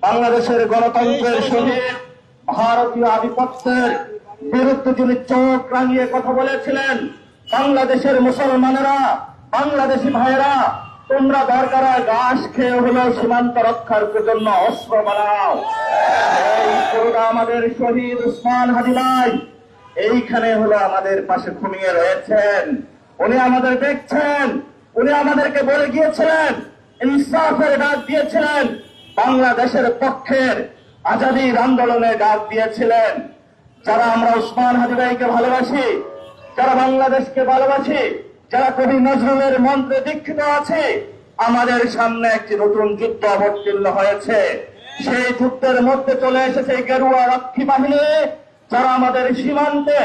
বাংলাদেশের গণতন্ত্রের সহিত ভারতীয় আধিপত্যের বিরুদ্ধে যিনি চোখ রাঙিয়ে কথা বলেছিলেন, বাংলাদেশের মুসলমানেরা, বাংলাদেশি ভাইয়েরা, তোমরা দরকার ঘাস খেয়ে হলেও সীমান্ত রক্ষার জন্য অস্ত্র বানাও। এই করুণা আমাদের শহীদ উসমান হাদি ভাই এইখানে হলো আমাদের পাশে ঘুমিয়ে রয়েছেন। উনি আমাদের দেখছেন, উনি আমাদেরকে বলে গিয়েছিলেন, ইনসাফের ডাক দিয়েছিলেন, বাংলাদেশের পক্ষের আজাদীর আন্দোলনের ডাক দিয়েছিলেন। যারা আমরা উসমান হাদি ভাইকে ভালোবাসি, যারা বাংলাদেশকে ভালোবাসি, যারা কবি নজরুলের মন্ত্রে দীক্ষিত আছে, আমাদের সামনে একটি নতুন যুদ্ধ অবতীর্ণ হয়েছে। সেই যুদ্ধের মধ্যে চলে এসেছে গেরুয়া রক্ষী বাহিনী, যারা আমাদের সীমান্তে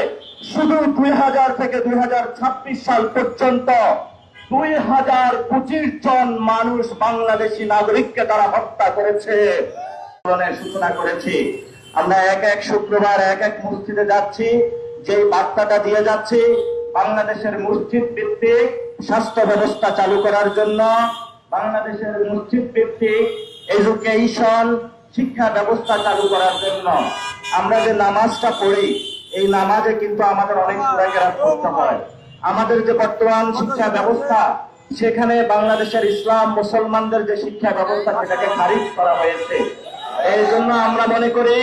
শুধু 2000 থেকে 2026 সাল পর্যন্ত 2025 জন মানুষ বাংলাদেশি নাগরিককে তারা হত্যা করেছে। আন্দোলনের সূচনা করেছি আমরা, এক এক শুক্রবার এক এক মসজিদে যাচ্ছি, যে বার্তাটা দিয়ে যাচ্ছি বাংলাদেশের মসজিদ ভিত্তিক স্বাস্থ্য ব্যবস্থা চালু করার জন্য, বাংলাদেশের মসজিদ ভিত্তিক এডুকেশন শিক্ষা ব্যবস্থা চালু করার জন্য। আমরা যে নামাজটা পড়ি, এই নামাজে কিন্তু আমাদের অনেক সূরা করতে হয়। আমাদের যে বর্তমান শিক্ষা ব্যবস্থা, সেখানে বাংলাদেশের ইসলাম মুসলমানদের যে শিক্ষা ব্যবস্থা সেটাকে খারিজ করা হয়েছে। এই জন্য আমরা মনে করি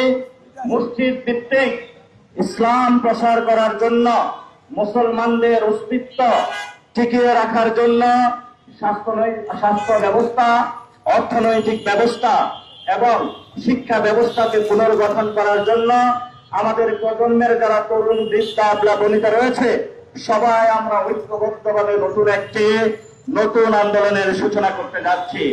মসজিদ ভিত্তিক ইসলাম প্রসার করার জন্য, মুসলমানদের অস্তিত্ব টিকিয়ে রাখার জন্য স্বাস্থ্য ব্যবস্থা, অর্থনৈতিক ব্যবস্থা এবং শিক্ষা ব্যবস্থাকে পুনর্গঠন করার জন্য আমাদের প্রজন্মের যারা তরুণ বৃদ্ধা বনিতা রয়েছে, সবাই আমরা ঐক্যবদ্ধভাবে নতুন আন্দোলনের সূচনা করতে যাচ্ছি।